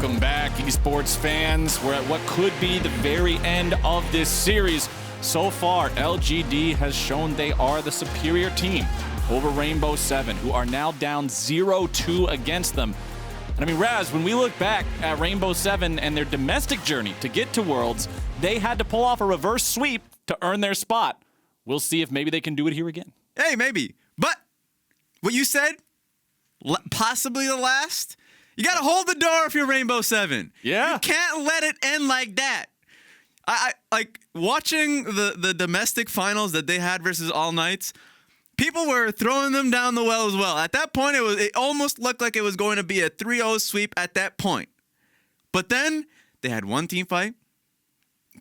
Welcome back, esports fans. We're at what could be the very end of this series. So far, LGD has shown they are the superior team over Rainbow7, who are now down 0-2 against them. And I mean, Raz, when we look back at Rainbow7 and their domestic journey to get to Worlds, they had to pull off a reverse sweep to earn their spot. We'll see if maybe they can do it here again. Hey, maybe. But what you said, possibly the last, you got to hold the door if you're Rainbow7. Yeah. You can't let it end like that. I like watching the domestic finals that they had versus All Knights. People were throwing them down the well as well. At that point, it almost looked like it was going to be a 3-0 sweep at that point. But then they had one team fight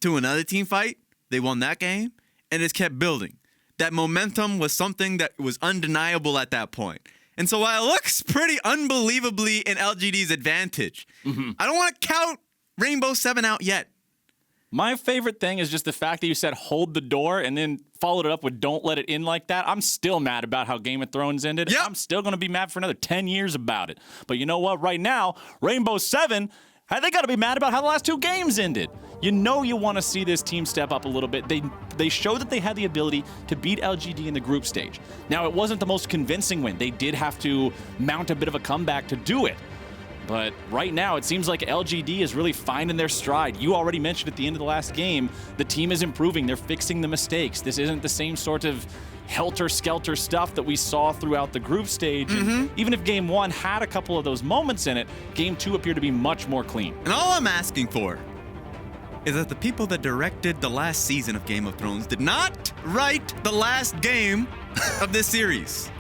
to another team fight. They won that game, and it kept building. That momentum was something that was undeniable at that point. And so while it looks pretty unbelievably in LGD's advantage, I don't want to count Rainbow7 out yet. My favorite thing is just the fact that you said hold the door and then followed it up with don't let it in like that. I'm still mad about how Game of Thrones ended. Yep. I'm still going to be mad for another 10 years about it. But you know what? Right now, Rainbow7, they got to be mad about how the last 2 games ended. You know you want to see this team step up a little bit. They showed that they had the ability to beat LGD in the group stage. Now, it wasn't the most convincing win. They did have to mount a bit of a comeback to do it. But right now, it seems like LGD is really finding their stride. You already mentioned at the end of the last game, the team is improving. They're fixing the mistakes. This isn't the same sort of helter-skelter stuff that we saw throughout the group stage. And even if Game 1 had a couple of those moments in it, Game 2 appeared to be much more clean. And all I'm asking for is that the people that directed the last season of Game of Thrones did not write the last game of this series.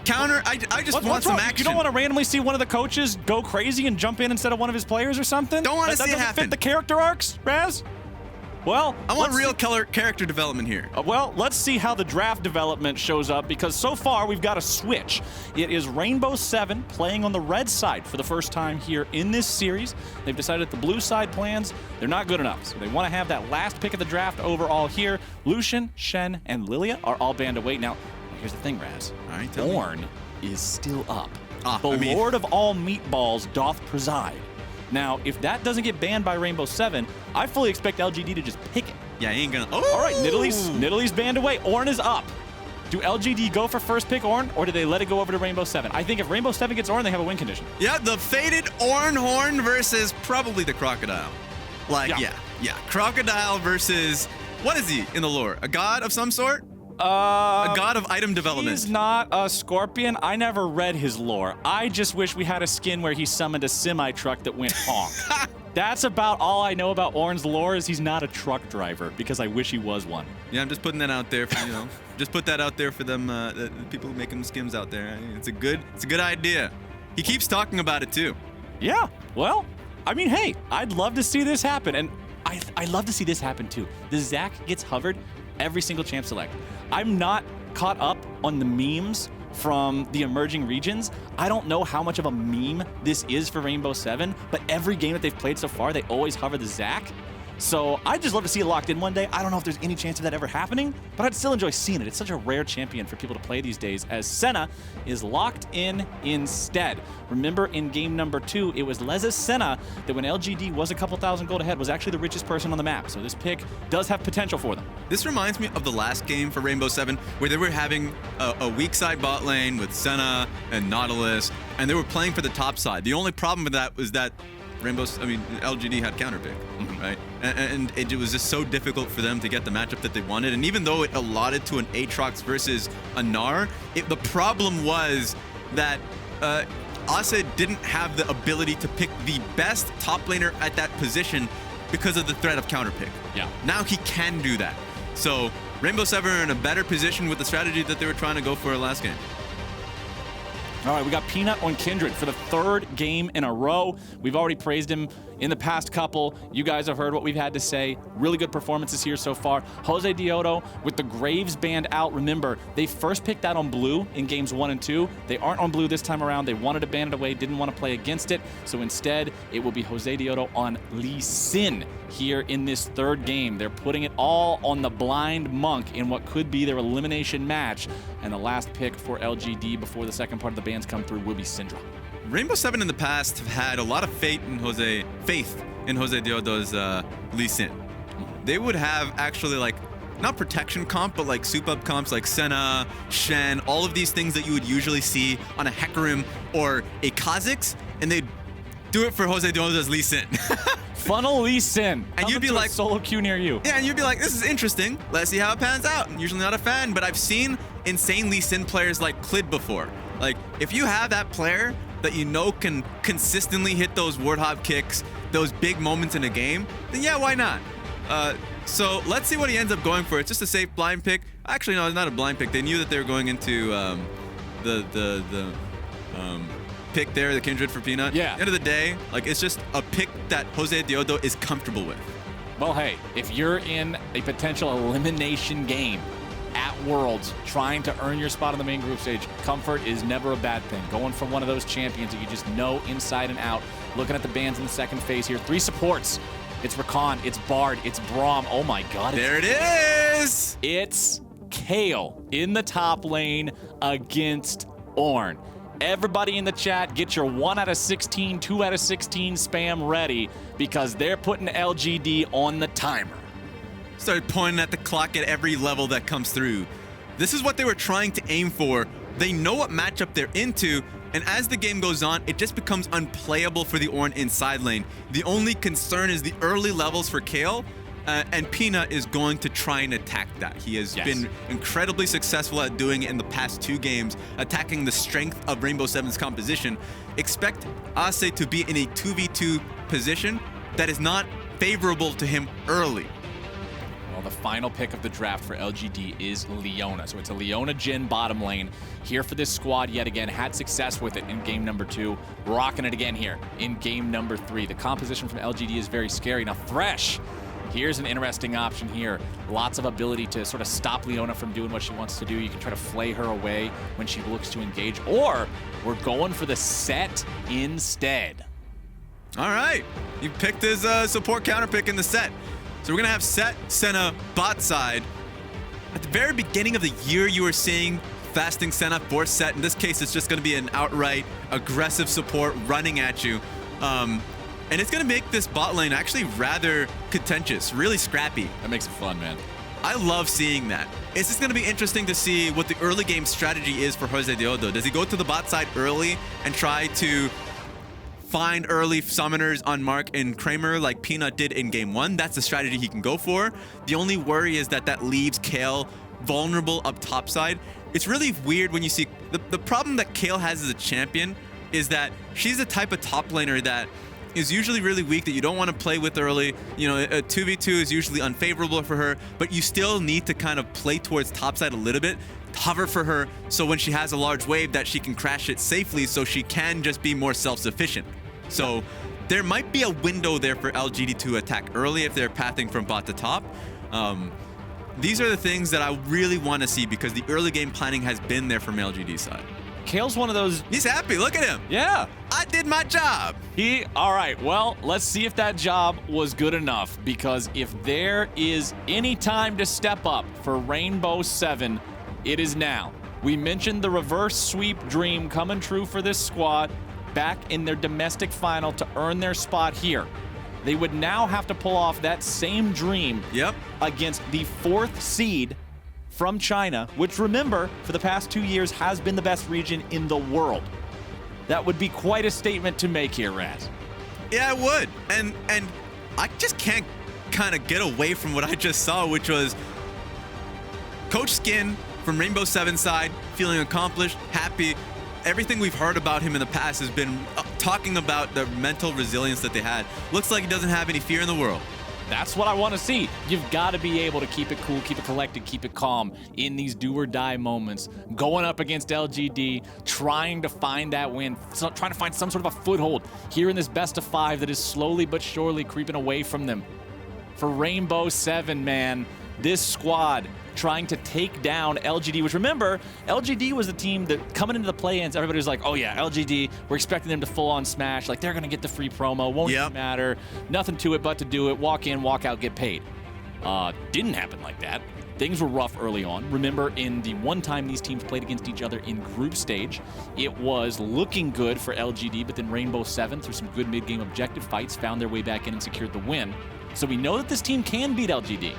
I just want some action. You don't want to randomly see one of the coaches go crazy and jump in instead of one of his players or something? Don't want to see it happen. Fit the character arcs, Raz? Well, I want real character development here. Well, let's see how the draft development shows up, because so far we've got a switch. It is Rainbow7 playing on the red side for the first time here in this series. They've decided that the blue side plans, they're not good enough. So they want to have that last pick of the draft overall here. Lucian, Shen, and Lilia are all banned away. Now, here's the thing, Raz. All right, Ornn is still up. The I mean, Lord of all meatballs doth preside. Now, if that doesn't get banned by Rainbow7, I fully expect LGD to just pick it. Yeah, he ain't gonna. Oh! All right, Nidalee banned away. Ornn is up. Do LGD go for first pick Ornn, or do they let it go over to Rainbow7? I think if Rainbow7 gets Ornn, they have a win condition. Yeah, the faded Ornn Horn versus probably the Crocodile. Like, yeah. Crocodile versus, what is he in the lore? A god of some sort? A god of item development. He's not a scorpion. I never read his lore. I just wish we had a skin where he summoned a semi-truck that went honk. That's about all I know about Ornn's lore, is he's not a truck driver, because I wish he was one. Yeah, I'm just putting that out there for, just put that out there for them, the people making skims out there. It's a good idea. He keeps talking about it too. Yeah, well, I mean, hey, I'd love to see this happen, and I'd love to see this happen too. The Zac gets hovered every single champ select. I'm not caught up on the memes from the emerging regions. I don't know how much of a meme this is for Rainbow7, but every game that they've played so far, they always hover the Zac. So I'd just love to see it locked in one day. I don't know if there's any chance of that ever happening, but I'd still enjoy seeing it. It's such a rare champion for people to play these days, as Senna is locked in instead. Remember, in game number 2, it was Leza Senna that, when LGD was a couple thousand gold ahead, was actually the richest person on the map. So this pick does have potential for them. This reminds me of the last game for Rainbow7, where they were having a weak side bot lane with Senna and Nautilus, and they were playing for the top side. The only problem with that was that LGD had counter pick, right? And it was just so difficult for them to get the matchup that they wanted. And even though it allotted to an Aatrox versus a Gnar, the problem was that Acce didn't have the ability to pick the best top laner at that position because of the threat of counter pick. Yeah. Now he can do that. So Rainbow7 are in a better position with the strategy that they were trying to go for last game. All right, we got Peanut on Kindred for the 3rd game in a row. We've already praised him in the past couple. You guys have heard what we've had to say. Really good performances here so far. Josedeodo with the Graves band out. Remember, they first picked out on blue in games 1 and 2. They aren't on blue this time around. They wanted to ban it away, didn't want to play against it. So instead, it will be Josedeodo on Lee Sin here in this 3rd game. They're putting it all on the blind monk in what could be their elimination match. And the last pick for LGD before the second part of the bans come through will be Syndra. Rainbow7 in the past have had a lot of faith in Josedeodo's Lee Sin. They would have actually like, not protection comp, but like soup up comps like Senna, Shen, all of these things that you would usually see on a Hecarim or a Kha'Zix, and they'd do it for Josedeodo's Lee Sin. Funnel Lee Sin. And you'd be like, solo queue near you. Yeah, and you'd be like, this is interesting. Let's see how it pans out. I'm usually not a fan, but I've seen insane Lee Sin players like Klid before. Like, if you have that player that you know can consistently hit those Warthog kicks, those big moments in a game, then yeah, why not? So let's see what he ends up going for. It's just a safe blind pick. Actually, no, it's not a blind pick. They knew that they were going into the pick there, the Kindred for Peanut. Yeah. At the end of the day, like, it's just a pick that Josedeodo is comfortable with. Well, hey, if you're in a potential elimination game at Worlds trying to earn your spot on the main group stage, comfort is never a bad thing. Going from one of those champions that you just know inside and out. Looking at the bans in the second phase here. 3 supports. It's Rakan, it's Bard, it's Braum. Oh my god. There it is! It's Kayle in the top lane against Ornn. Everybody in the chat, get your 1 out of 16, 2 out of 16 spam ready because they're putting LGD on the timer. Started pointing at the clock at every level that comes through. This is what they were trying to aim for. They know what matchup they're into, and as the game goes on, it just becomes unplayable for the Ornn inside lane. The only concern is the early levels for Kayle, and Peanut is going to try and attack that. He has been incredibly successful at doing it in the past 2 games, attacking the strength of Rainbow7's composition. Expect Acce to be in a 2v2 position that is not favorable to him early. Well, the final pick of the draft for LGD is Leona. So it's a Leona Jhin bottom lane here for this squad yet again. Had success with it in game number 2. Rocking it again here in game number 3. The composition from LGD is very scary. Now, Thresh, here's an interesting option here. Lots of ability to sort of stop Leona from doing what she wants to do. You can try to flay her away when she looks to engage. Or we're going for the Sett instead. All right. You picked his support counter pick in the Sett. So we're going to have Sett, Senna, bot side. At the very beginning of the year, you were seeing fasting Senna for Sett. In this case, it's just going to be an outright aggressive support running at you. And it's going to make this bot lane actually rather contentious, really scrappy. That makes it fun, man. I love seeing that. It's just going to be interesting to see what the early game strategy is for Josedeodo. Does he go to the bot side early and try to find early summoners on Mark and Kramer like Peanut did in game 1? That's the strategy he can go for. The only worry is that leaves Kayle vulnerable up top side. It's really weird when you see the problem that Kayle has as a champion is that she's the type of top laner that is usually really weak, that you don't want to play with early. You know, a 2v2 is usually unfavorable for her, but you still need to kind of play towards topside a little bit, hover for her, so when she has a large wave that she can crash it safely so she can just be more self-sufficient. So there might be a window there for LGD to attack early if they're pathing from bot to top. These are the things that I really want to see because the early game planning has been there from LGD side. Kayle's one of those. He's happy. Look at him. Yeah. I did my job. All right. Well, let's see if that job was good enough, because if there is any time to step up for Rainbow7, it is now. We mentioned the reverse sweep dream coming true for this squad back in their domestic final to earn their spot here. They would now have to pull off that same dream against the 4th seed from China, which, remember, for the past 2 years has been the best region in the world. That would be quite a statement to make here, Raz. Yeah, it would. And I just can't kind of get away from what I just saw, which was Coach Skin from Rainbow7 side, feeling accomplished, happy. Everything we've heard about him in the past has been talking about the mental resilience that they had. Looks like he doesn't have any fear in the world. That's what I want to see. You've got to be able to keep it cool, keep it collected, keep it calm in these do or die moments. Going up against LGD, trying to find that win, trying to find some sort of a foothold here in this best of 5 that is slowly but surely creeping away from them. For Rainbow7, man, this squad trying to take down LGD, which, remember, LGD was the team that coming into the play-ins, everybody was like, oh yeah, LGD, we're expecting them to full-on smash, like they're gonna get the free promo, won't even matter, nothing to it but to do it, walk in, walk out, get paid. Didn't happen like that. Things were rough early on. Remember, in the one time these teams played against each other in group stage, it was looking good for LGD, but then Rainbow7, through some good mid-game objective fights, found their way back in and secured the win. So we know that this team can beat LGD.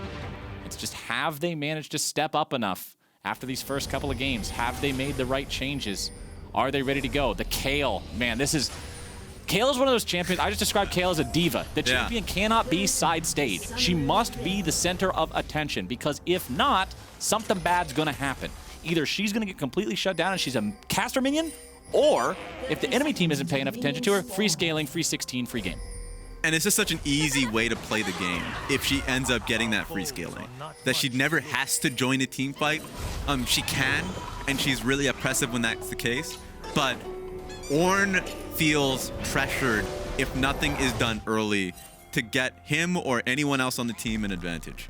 It's just, have they managed to step up enough after these first couple of games? Have they made the right changes? Are they ready to go? The Kayle, man, Kayle is one of those champions. I just described Kayle as a diva. The champion cannot be side stage. She must be the center of attention, because if not, something bad's gonna happen. Either she's gonna get completely shut down and she's a caster minion, or if the enemy team isn't paying enough attention to her, free scaling, free 16, free game. And it's just such an easy way to play the game if she ends up getting that free scaling. That she never has to join a team fight. She can, and she's really oppressive when that's the case. But Ornn feels pressured if nothing is done early to get him or anyone else on the team an advantage.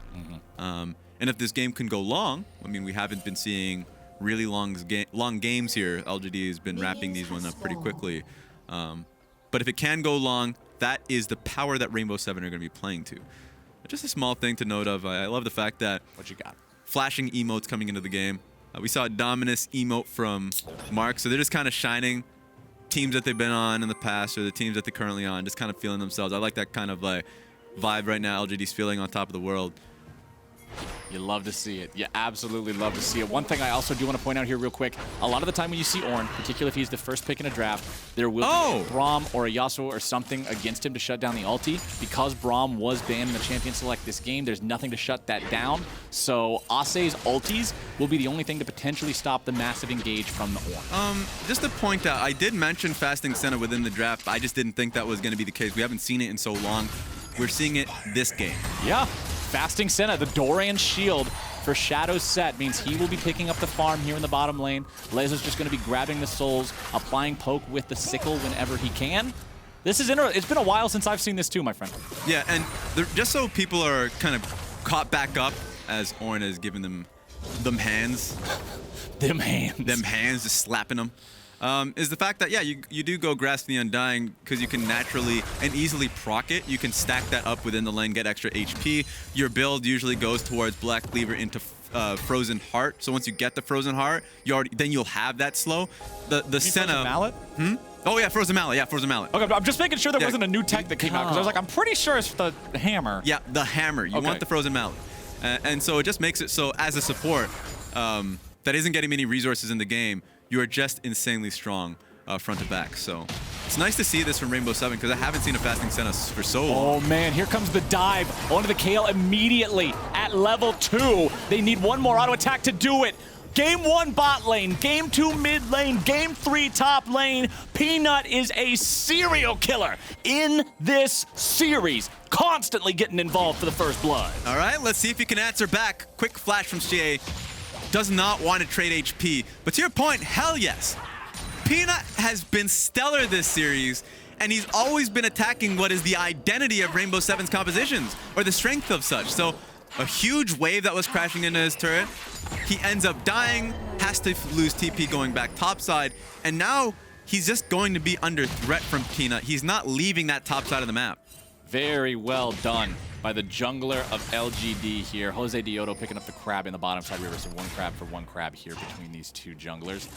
And if this game can go long, I mean, we haven't been seeing really long games here. LGD has been wrapping these ones up pretty quickly. But if it can go long, that is the power that Rainbow7 are going to be playing to. Just a small thing to note of, I love the fact that What you got? flashing emotes coming into the game. We saw a Dominus emote from Mark, so they're just kind of shining teams that they've been on in the past or the teams that they're currently on, just kind of feeling themselves. I like that kind of like vibe right now LGD's feeling on top of the world. You love to see it. You absolutely love to see it. One thing I also do want to point out here real quick, a lot of the time when you see Ornn, particularly if he's the first pick in a draft, there will be a Braum or a Yasuo or something against him to shut down the ulti. Because Braum was banned in the Champion Select this game, there's nothing to shut that down. So Acce's ultis will be the only thing to potentially stop the massive engage from the Ornn. Just to point out, I did mention fasting Senna within the draft. I just didn't think that was going to be the case. We haven't seen it in so long. We're seeing it this game. Yeah. Fasting Senna, the Doran shield for Shadow's Sett means he will be picking up the farm here in the bottom lane. Leza's just going to be grabbing the souls, applying poke with the sickle whenever he can. This is interesting. It's been a while since I've seen this too, my friend. Yeah, and just so people are kind of caught back up, as Ornn has given them hands. Them hands, just slapping them. Is the fact that, yeah, you do go Grasp the Undying because you can naturally and easily proc it. You can stack that up within the lane, get extra HP. Your build usually goes towards Black Cleaver into Frozen Heart. So once you get the Frozen Heart, then you'll have that slow. The Senna... Frozen Mallet? Oh, yeah, Frozen Mallet. Yeah, Frozen Mallet. Okay, I'm just making sure there wasn't a new tech that came out, because I was like, I'm pretty sure it's the hammer. Yeah, the hammer. You want the Frozen Mallet. And so it just makes it so, as a support that isn't getting many resources in the game, you are just insanely strong front to back. So it's nice to see this from Rainbow7 because I haven't seen a fasting Senna for so long. Oh man, here comes the dive onto the Kayle immediately at level 2. They need one more auto attack to do it. Game 1 bot lane, Game 2 mid lane, Game 3 top lane. Peanut is a serial killer in this series, constantly getting involved for the first blood. All right, let's see if he can answer back. Quick flash from xiye. Does not want to trade HP. But to your point, hell yes. Peanut has been stellar this series, and he's always been attacking what is the identity of Rainbow7's compositions, or the strength of such. So a huge wave that was crashing into his turret. He ends up dying, has to lose TP going back topside, and now he's just going to be under threat from Peanut. He's not leaving that top side of the map. Very well done by the jungler of LGD here. Josedeodo picking up the crab in the bottom side river. So one crab for one crab here between these two junglers.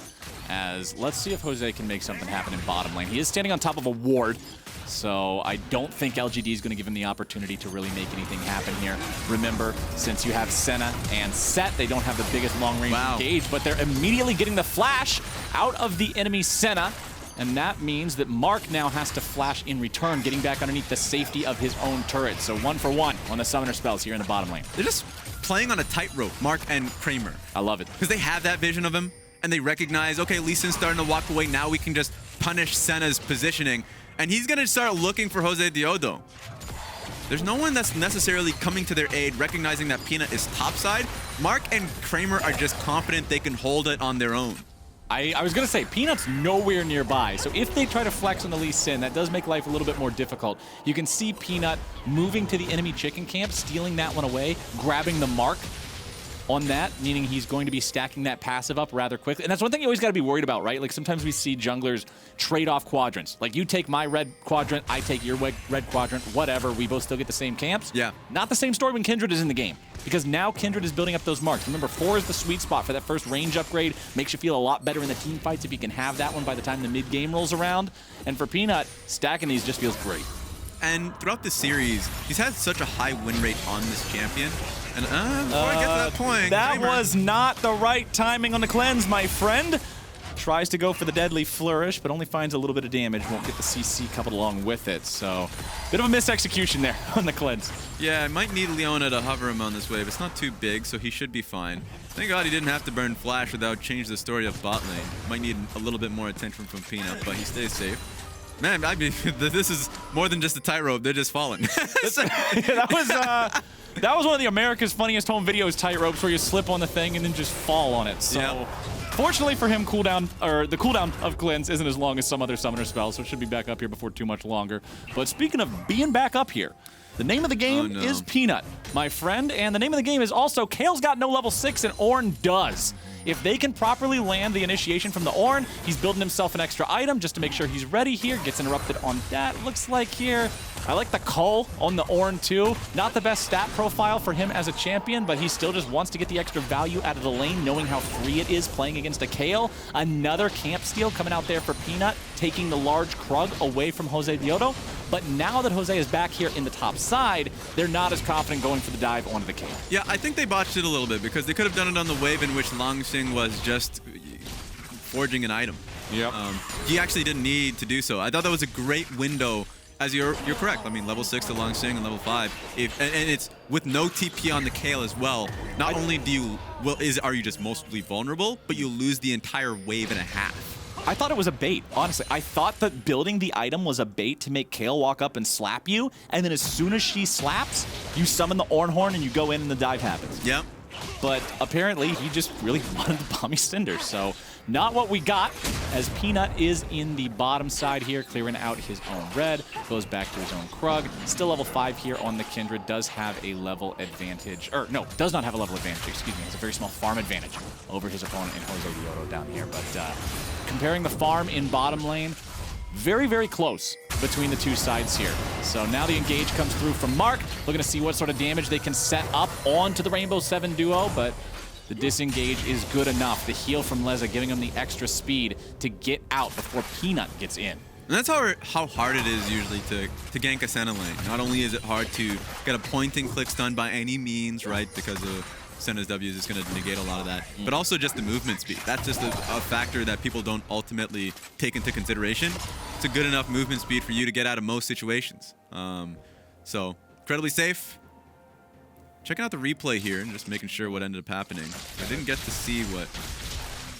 As let's see if Jose can make something happen in bottom lane. He is standing on top of a ward, so I don't think LGD is going to give him the opportunity to really make anything happen here. Remember, since you have Senna and Sett, they don't have the biggest long-range engage, but they're immediately getting the flash out of the enemy Senna. And that means that Mark now has to flash in return, getting back underneath the safety of his own turret. So 1 for 1 on the summoner spells here in the bottom lane. They're just playing on a tightrope, Mark and Kramer. I love it. Because they have that vision of him, and they recognize, okay, Lee Sin's starting to walk away. Now we can just punish Senna's positioning. And he's going to start looking for Josedeodo. There's no one that's necessarily coming to their aid, recognizing that Peanut is topside. Mark and Kramer are just confident they can hold it on their own. I was going to say, Peanut's nowhere nearby, so if they try to flex on the Lee Sin, that does make life a little bit more difficult. You can see Peanut moving to the enemy chicken camp, stealing that one away, grabbing the Mark. on that, meaning he's going to be stacking that passive up rather quickly. And that's one thing you always got to be worried about, right? Like sometimes we see junglers trade off quadrants. Like you take my red quadrant, I take your red quadrant, whatever. We both still get the same camps. Yeah. Not the same story when Kindred is in the game, because now Kindred is building up those marks. Remember, 4 is the sweet spot for that first range upgrade. Makes you feel a lot better in the team fights if you can have that one by the time the mid game rolls around. And for Peanut, stacking these just feels great. And throughout the series, he's had such a high win rate on this champion. And before I get to that point, that Kramer. was not the right timing on the cleanse, my friend. Tries to go for the deadly flourish, but only finds a little bit of damage. Won't get the CC coupled along with it. So, bit of a misexecution there on the cleanse. Yeah, I might need Leona to hover him on this wave. It's not too big, so he should be fine. Thank God he didn't have to burn Flash without changing the story of bot lane. Might need a little bit more attention from Peanut, but he stays safe. Man, I mean, this is more than just a tightrope. They're just falling. That was one of the America's Funniest Home Videos tightropes where you slip on the thing and then just fall on it. So, yep. Fortunately for him, the cooldown of cleanse isn't as long as some other summoner spells, so it should be back up here before too much longer. But speaking of being back up here, the name of the game is Peanut, my friend, and the name of the game is also Kayle's got no level 6 and Ornn does. If they can properly land the initiation from the Ornn, he's building himself an extra item just to make sure he's ready here. Gets interrupted on that, looks like here. I like the cull on the Ornn too. Not the best stat profile for him as a champion, but he still just wants to get the extra value out of the lane, knowing how free it is playing against a Kayle. Another camp steal coming out there for Peanut, taking the large Krug away from Josedeodo. But now that Jose is back here in the top side, they're not as confident going for the dive onto the Kayle. Yeah, I think they botched it a little bit because they could have done it on the wave in which Langx was just forging an item. Yep. He actually didn't need to do so. I thought that was a great window. As you're correct. I mean, level 6 to Langx and level 5. And it's with no TP on the Kayle as well. Not only do you are you just mostly vulnerable, but you lose the entire wave and a half. I thought it was a bait, honestly. I thought that building the item was a bait to make Kayle walk up and slap you, and then as soon as she slaps, you summon the Ornn horn and you go in and the dive happens. Yep. But apparently, he just really wanted the Bomby Cinder, so not what we got, as Peanut is in the bottom side here, clearing out his own red, goes back to his own Krug. Still level 5 here on the Kindred, does have a level advantage, or no, does not have a level advantage, excuse me, has a very small farm advantage over his opponent in Josedeodo down here, but comparing the farm in bottom lane, very, very close between the two sides here. So now the engage comes through from Mark, looking to see what sort of damage they can set up onto the Rainbow7 duo, but the disengage is good enough. The heal from Leza giving him the extra speed to get out before Peanut gets in. And that's how hard it is usually to gank a Senna lane. Not only is it hard to get a point and click stun by any means, right, because of Senna's W is just going to negate a lot of that, but also just the movement speed. That's just a factor that people don't ultimately take into consideration. It's a good enough movement speed for you to get out of most situations. So incredibly safe. Checking out the replay here and just making sure what ended up happening. I didn't get to see what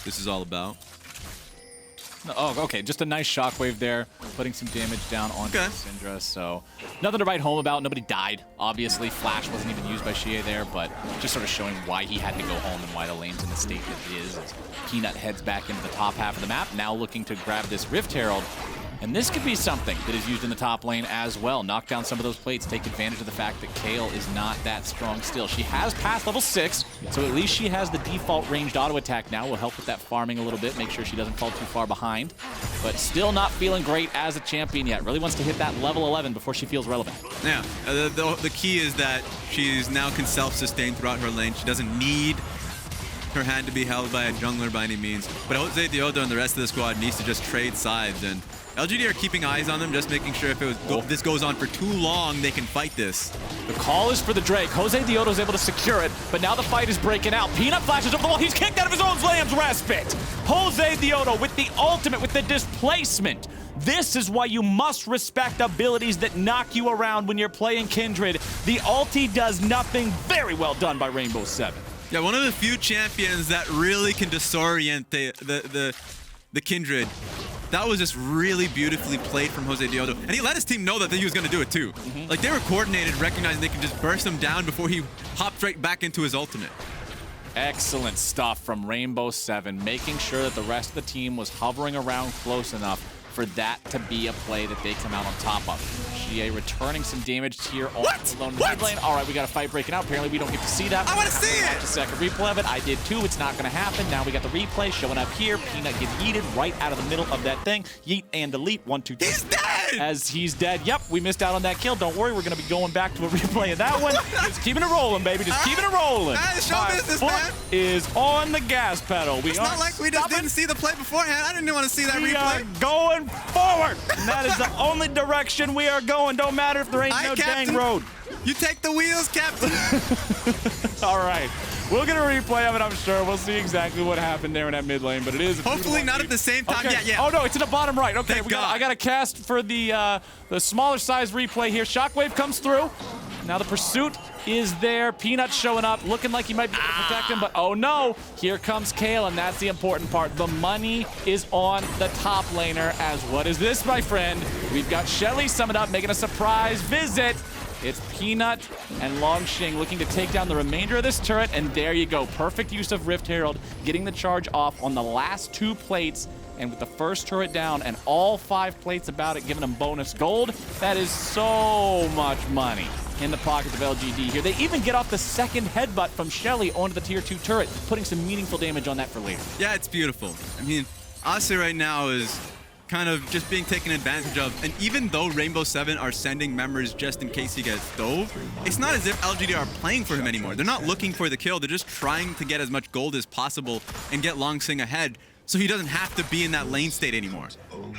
this is all about. Oh, okay, just a nice shockwave there, putting some damage down onto Syndra, so nothing to write home about. Nobody died, obviously. Flash wasn't even used by xiye there, but just sort of showing why he had to go home and why the lane's in the state that it is. As Peanut heads back into the top half of the map, now looking to grab this Rift Herald. And this could be something that is used in the top lane as well. Knock down some of those plates, take advantage of the fact that Kayle is not that strong still. She has passed level 6, so at least she has the default ranged auto attack now. Will help with that farming a little bit, make sure she doesn't fall too far behind. But still not feeling great as a champion yet. Really wants to hit that level 11 before she feels relevant. Yeah, the key is that she's now can self-sustain throughout her lane. She doesn't need her hand to be held by a jungler by any means. But Josedeodo and the rest of the squad needs to just trade sides, and LGD are keeping eyes on them, just making sure if this goes on for too long, they can fight this. The call is for the Drake. Josedeodo's able to secure it, but now the fight is breaking out. Peanut flashes over the wall. He's kicked out of his own Lamb's Respite. Josedeodo with the ultimate, with the displacement. This is why you must respect abilities that knock you around when you're playing Kindred. The ulti does nothing. Very well done by Rainbow7. Yeah, one of the few champions that really can disorient the Kindred. That was just really beautifully played from Josedeodo. And he let his team know that he was going to do it too. Like, they were coordinated, recognizing they could just burst him down before he hopped right back into his ultimate. Excellent stuff from Rainbow7, making sure that the rest of the team was hovering around close enough for that to be a play that they come out on top of. xiye returning some damage here on the lone mid lane. All right, we got a fight breaking out. Apparently, we don't get to see that. I want to see it! Watch a second replay of it. I did too. It's not going to happen. Now we got the replay showing up here. Peanut gets yeeted right out of the middle of that thing. Yeet and delete. 1, 2, 3. He's dead! As he's dead. Yep, we missed out on that kill. Don't worry, we're going to be going back to a replay of that one. Just keeping it rolling, baby. Just keeping it rolling. Show business, man. Is on the gas pedal. It's not like we just didn't see the play beforehand. I didn't want to see that we replay. Are going forward. And that is the only direction we are going. Don't matter if there ain't no dang road. You take the wheels, Captain. All right. We'll get a replay of it, I'm sure. We'll see exactly what happened there in that mid lane, but it is hopefully not at the same time. Okay. Yeah. Oh no, it's in the bottom right. Okay, I got a cast for the smaller size replay here. Shockwave comes through. Now the pursuit is there. Peanut showing up, looking like he might be able to protect him, but oh no, here comes Kayle, and that's the important part. The money is on the top laner, as what is this, my friend? We've got Shelly summoned up, making a surprise visit. It's Peanut and Langx looking to take down the remainder of this turret, and there you go. Perfect use of Rift Herald, getting the charge off on the last 2 plates, and with the first turret down and all 5 plates about it, giving them bonus gold. That is so much money in the pockets of LGD here. They even get off the second headbutt from Shelly onto the tier 2 turret, putting some meaningful damage on that for later. Yeah, it's beautiful. I mean, Acce right now is kind of just being taken advantage of. And even though Rainbow7 are sending members just in case he gets dove, it's not as if LGD are playing for him anymore. They're not looking for the kill. They're just trying to get as much gold as possible and get Langx ahead so he doesn't have to be in that lane state anymore.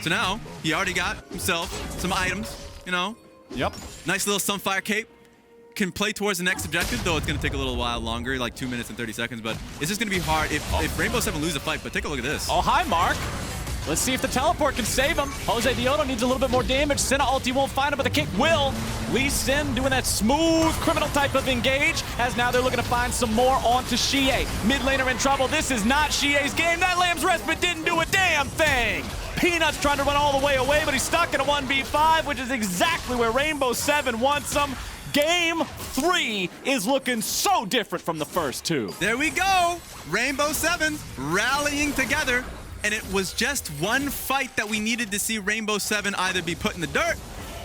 So now, he already got himself some items, you know? Yep. Nice little Sunfire cape. Can play towards the next objective, though it's going to take a little while longer, like 2 minutes and 30 seconds, but it's just going to be hard if Rainbow7 lose a fight. But take a look at this. Oh, hi, Mark. Let's see if the teleport can save him. Josedeodo needs a little bit more damage. Senna ulti won't find him, but the kick will. Sin doing that smooth criminal type of engage, as now they're looking to find some more onto xiye. Mid laner in trouble. This is not xiye's game. That Lamb's Respite didn't do a damn thing. Peanut's trying to run all the way away, but he's stuck in a 1v5, which is exactly where Rainbow7 wants him. Game 3 is looking so different from the first 2. There we go. Rainbow7 rallying together. And it was just one fight that we needed to see Rainbow7 either be put in the dirt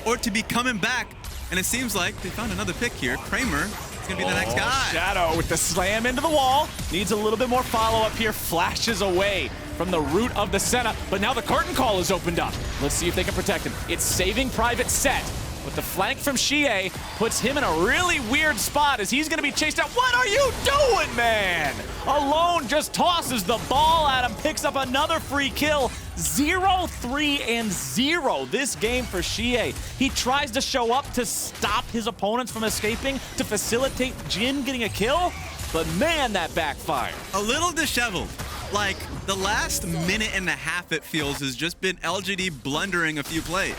or to be coming back. And it seems like they found another pick here. Kramer is going to be the next guy. Shadow with the slam into the wall. Needs a little bit more follow-up here. Flashes away from the root of the Senna. But now the curtain call is opened up. Let's see if they can protect him. It's saving Private Sett. But the flank from xiye puts him in a really weird spot as he's going to be chased out. What are you doing, man? Alone just tosses the ball at him, picks up another free kill. 0, 3, and 0 this game for xiye. He tries to show up to stop his opponents from escaping, to facilitate Jhin getting a kill, but man, that backfired. A little disheveled. Like, the last minute and a half, it feels, has just been LGD blundering a few plays.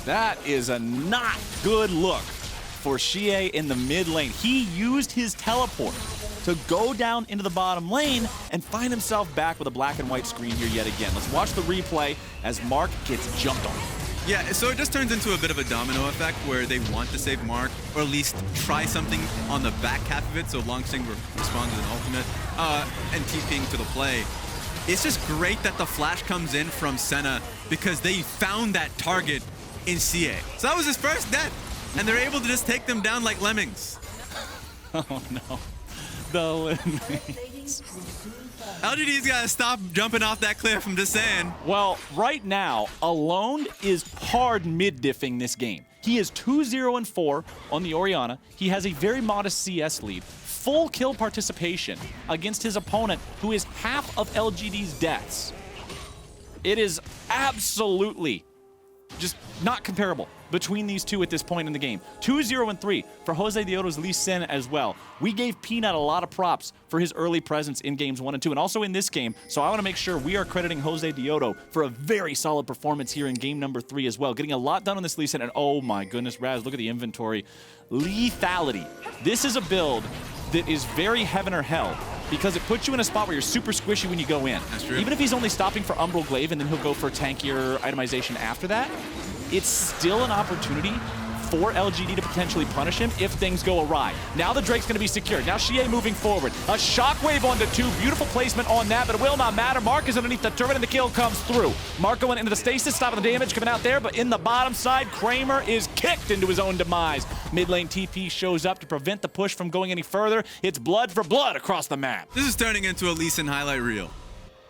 That is a not good look for xiye in the mid lane. He used his teleport to go down into the bottom lane and find himself back with a black and white screen here yet again. Let's watch the replay as Mark gets jumped on. Yeah, so it just turns into a bit of a domino effect where they want to save Mark, or at least try something on the back half of it, so Langx responds with an ultimate, and TPing to the play. It's just great that the flash comes in from Senna because they found that target in xiye. So that was his first death, and they're able to just take them down like lemmings. Oh no, the lemmings. LGD's gotta stop jumping off that cliff, I'm just saying. Well, right now, Alone is hard mid-diffing this game. He is 2-0-4 on the Orianna. He has a very modest CS lead. Full kill participation against his opponent, who is half of LGD's deaths. It is absolutely just not comparable between these two at this point in the game. 2-0-3 for Josedeodo's Lee Sin as well. We gave Peanut a lot of props for his early presence in games 1 and 2, and also in this game, so I want to make sure we are crediting Josedeodo for a very solid performance here in game number 3 as well. Getting a lot done on this Lee Sin, and oh my goodness, Raz, look at the inventory. Lethality. This is a build that is very heaven or hell, because it puts you in a spot where you're super squishy when you go in. That's true. Even if he's only stopping for Umbral Glaive and then he'll go for tankier itemization after that, it's still an opportunity for LGD to potentially punish him if things go awry. Now the Drake's going to be secured. Now xiye moving forward. A shockwave onto 2. Beautiful placement on that, but it will not matter. Mark is underneath the turret, and the kill comes through. Mark going into the stasis, stopping the damage coming out there, but in the bottom side, Kramer is kicked into his own demise. Mid lane TP shows up to prevent the push from going any further. It's blood for blood across the map. This is turning into a Lee Sin highlight reel.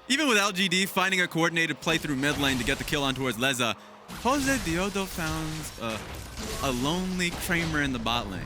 Even with LGD finding a coordinated play through mid lane to get the kill on towards Leza, Josedeodo found a lonely Kramer in the bot lane.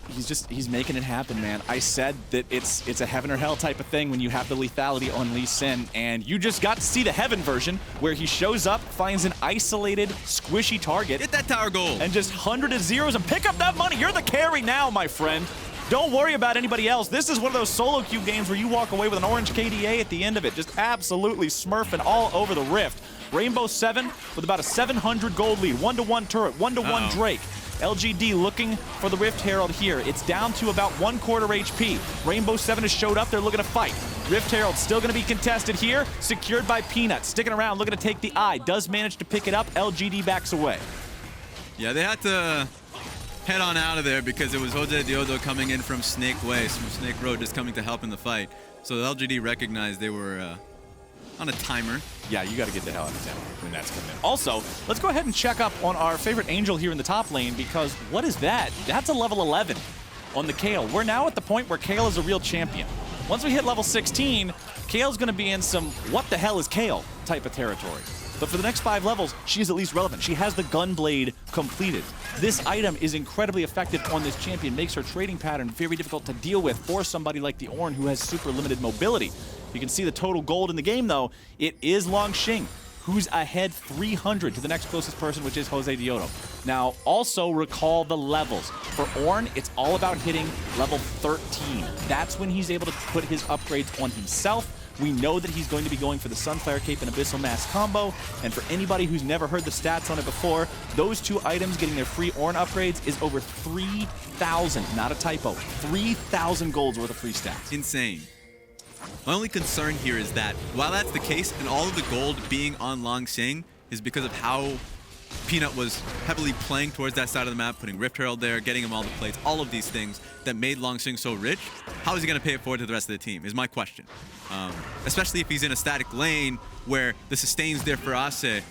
He's making it happen, man. I said that it's a heaven or hell type of thing when you have the lethality on Lee Sin, and you just got to see the heaven version where he shows up, finds an isolated, squishy target. Get that tower goal. And just 100 zeros and pick up that money. You're the carry now, my friend. Don't worry about anybody else. This is one of those solo queue games where you walk away with an orange KDA at the end of it. Just absolutely smurfing all over the Rift. Rainbow7 with about a 700 gold lead. 1-to-1 turret, 1-to-1 Drake. LGD looking for the Rift Herald here. It's down to about 1/4 HP. Rainbow7 has showed up. They're looking to fight. Rift Herald still going to be contested here. Secured by Peanut. Sticking around, looking to take the eye. Does manage to pick it up. LGD backs away. Yeah, they had to head on out of there because it was Josedeodo coming in from Snake Way, from Snake Road, just coming to help in the fight. So LGD recognized they were on a timer. Yeah, you got to get the hell out of town when that's coming in. Also, let's go ahead and check up on our favorite Angel here in the top lane, because what is that? That's a level 11 on the Kayle. We're now at the point where Kayle is a real champion. Once we hit level 16, Kayle's going to be in some what the hell is Kayle type of territory. But for the next 5 levels, she's at least relevant. She has the Gunblade completed. This item is incredibly effective on this champion, makes her trading pattern very difficult to deal with for somebody like the Ornn, who has super limited mobility. You can see the total gold in the game, though. It is Langx, who's ahead 300 to the next closest person, which is Josedeodo. Now, also recall the levels. For Ornn, it's all about hitting level 13. That's when he's able to put his upgrades on himself. We know that he's going to be going for the Sunfire Cape and Abyssal Mask combo, and for anybody who's never heard the stats on it before, those 2 items getting their free Ornn upgrades is over 3,000, not a typo, 3,000 golds worth of free stats. Insane. My only concern here is that while that's the case, and all of the gold being on Langx is because of how Peanut was heavily playing towards that side of the map, putting Rift Herald there, getting him all the plates, all of these things that made Langx so rich. How is he going to pay it forward to the rest of the team is my question. Especially if he's in a static lane where the sustain's there for Acce.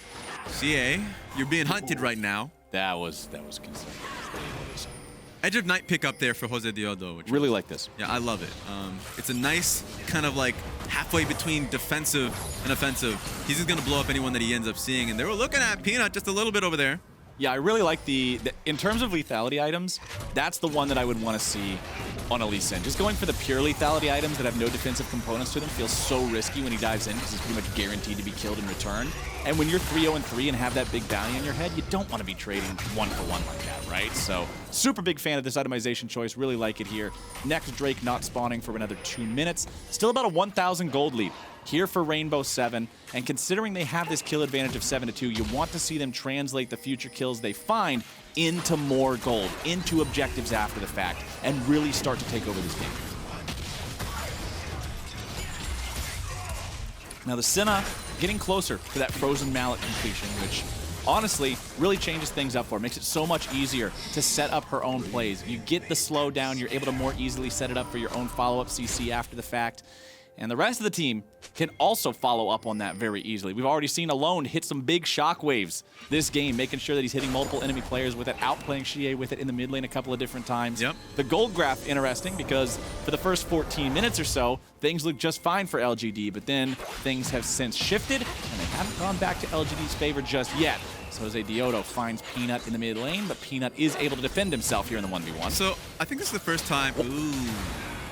xiye, you're being hunted right now. That was concerning. Edge of Night pick up there for Josedeodo. Which Really like this. Yeah, I love it. It's a nice kind of like halfway between defensive and offensive. He's just going to blow up anyone that he ends up seeing. And they were looking at Peanut just a little bit over there. Yeah, I really like the in terms of lethality items, that's the one that I would want to see on a Lee Sin. Just going for the pure lethality items that have no defensive components to them feels so risky when he dives in, because he's pretty much guaranteed to be killed in return. And when you're 3-0-3 and have that big bounty in your head, you don't want to be trading 1-for-1 like that, right? So, super big fan of this itemization choice. Really like it here. Next, Drake not spawning for another 2 minutes. Still about a 1,000 gold lead here for Rainbow7, and considering they have this kill advantage of 7-2, you want to see them translate the future kills they find into more gold, into objectives after the fact, and really start to take over this game. Now the Senna getting closer to that Frozen Mallet completion, which honestly really changes things up for her. Makes it so much easier to set up her own plays. You get the slowdown, you're able to more easily set it up for your own follow-up CC after the fact. And the rest of the team can also follow up on that very easily. We've already seen Alone hit some big shockwaves this game, making sure that he's hitting multiple enemy players with it, outplaying xiye with it in the mid lane a couple of different times. Yep. The gold graph, interesting, because for the first 14 minutes or so, things look just fine for LGD, but then things have since shifted, and they haven't gone back to LGD's favor just yet. So Josedeodo finds Peanut in the mid lane, but Peanut is able to defend himself here in the 1v1. So I think this is the first time. Ooh.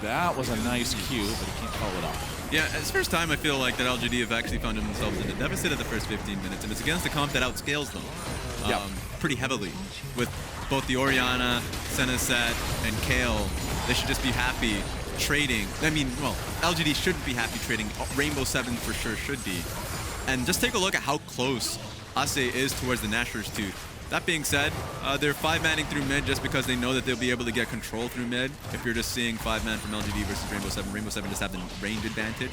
That was a nice cue, but he can't follow it off. Yeah, it's the first time I feel like that LGD have actually found themselves in a deficit of the first 15 minutes, and it's against a comp that outscales them pretty heavily. With both the Orianna, Senna, Sett, and Kayle, they should just be happy trading. I mean, well, LGD shouldn't be happy trading. Rainbow7 for sure should be. And just take a look at how close Acce is towards the Nashor's Tooth. That being said, they're 5-manning through mid just because they know that they'll be able to get control through mid. If you're just seeing 5-man from LGD versus Rainbow7, Rainbow7 just have the range advantage.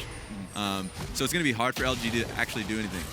So it's going to be hard for LGD to actually do anything.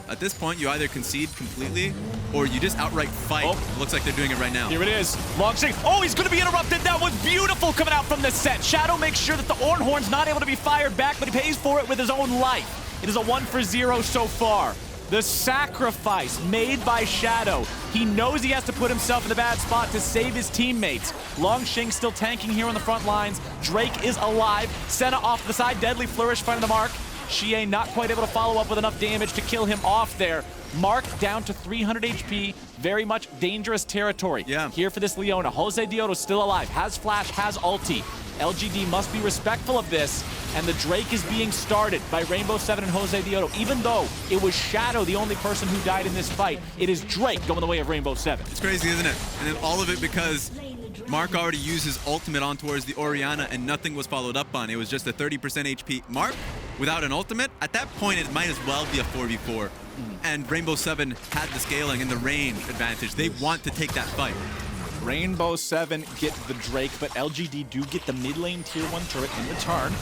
At this point, you either concede completely or you just outright fight. Oh. Looks like they're doing it right now. Here it is. Langx. Oh, he's going to be interrupted. That was beautiful coming out from the Sett. Shadow makes sure that the Ornn horn's not able to be fired back, but he pays for it with his own life. It is a 1-for-0 so far. The sacrifice made by Shadow. He knows he has to put himself in the bad spot to save his teammates. Langx still tanking here on the front lines. Drake is alive. Senna off the side. Deadly flourish finding the mark. Xiye not quite able to follow up with enough damage to kill him off there. Mark down to 300 HP. Very much dangerous territory. Yeah. Here for this Leona. Josedeodo still alive. Has flash, has ulti. LGD must be respectful of this. And the Drake is being started by Rainbow7 and Josedeodo. Even though it was Shadow, the only person who died in this fight, it is Drake going the way of Rainbow7. It's crazy, isn't it? And then all of it because Mark already used his ultimate on towards the Orianna and nothing was followed up on. It was just a 30% HP. Mark, without an ultimate, at that point it might as well be a 4v4. And Rainbow7 had the scaling and the range advantage. They want to take that fight. Rainbow7 get the Drake, but LGD do get the mid lane tier 1 turret in return.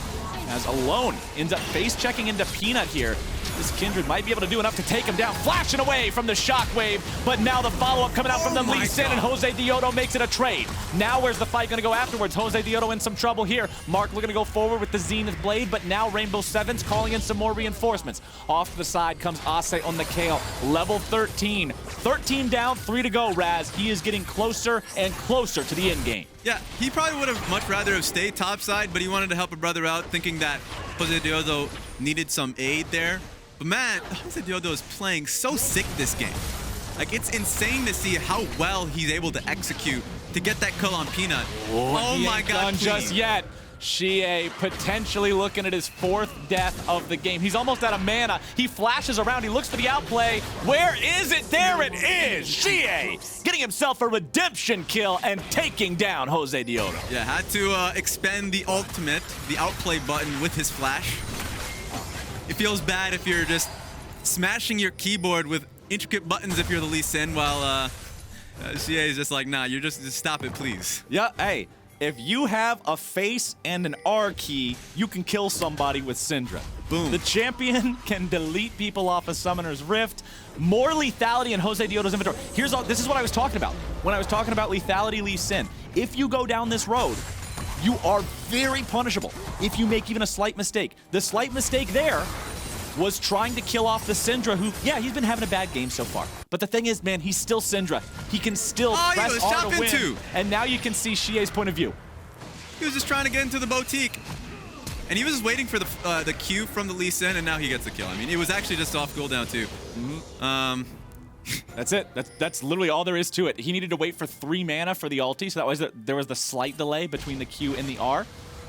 As Alone ends up face checking into Peanut here. This Kindred might be able to do enough to take him down, flashing away from the shockwave, but now the follow-up coming out from the Lee Sin, and Josedeodo makes it a trade. Now where's the fight gonna go afterwards? Josedeodo in some trouble here. Mark looking to go forward with the Zenith Blade, but now Rainbow7's calling in some more reinforcements. Off to the side comes Acce on the Kayle, level 13. 13 down, 3 to go, Raz. He is getting closer and closer to the end game. Yeah, he probably would have much rather have stayed topside, but he wanted to help a brother out, thinking that Josedeodo needed some aid there. But man, Josedeodo is playing so sick this game. Like, it's insane to see how well he's able to execute to get that kill on Peanut. Oh my God, done just yet. Xiye potentially looking at his 4th death of the game. He's almost out of mana. He flashes around. He looks for the outplay. Where is it? There it is. Xiye getting himself a redemption kill and taking down Josedeodo. Yeah, had to expend the ultimate, the outplay button with his flash. It feels bad if you're just smashing your keyboard with intricate buttons if you're the Lee Sin, while Xiye is just like, nah, you're just stop it, please. Yeah, hey. If you have a face and an R key, you can kill somebody with Syndra. Boom. The champion can delete people off of Summoner's Rift. More lethality in Josedeodo's inventory. This is what I was talking about when I was talking about lethality Lee Sin. If you go down this road, you are very punishable if you make even a slight mistake. The slight mistake there was trying to kill off the Syndra, who, yeah, he's been having a bad game so far. But the thing is, man, he's still Syndra. He can still press R to win. And now you can see Xiye's point of view. He was just trying to get into the boutique. And he was just waiting for the Q from the Lee Sin, and now he gets the kill. I mean, it was actually just off cooldown, too. That's it. That's literally all there is to it. He needed to wait for 3 mana for the ulti, so that was there was the slight delay between the Q and the R.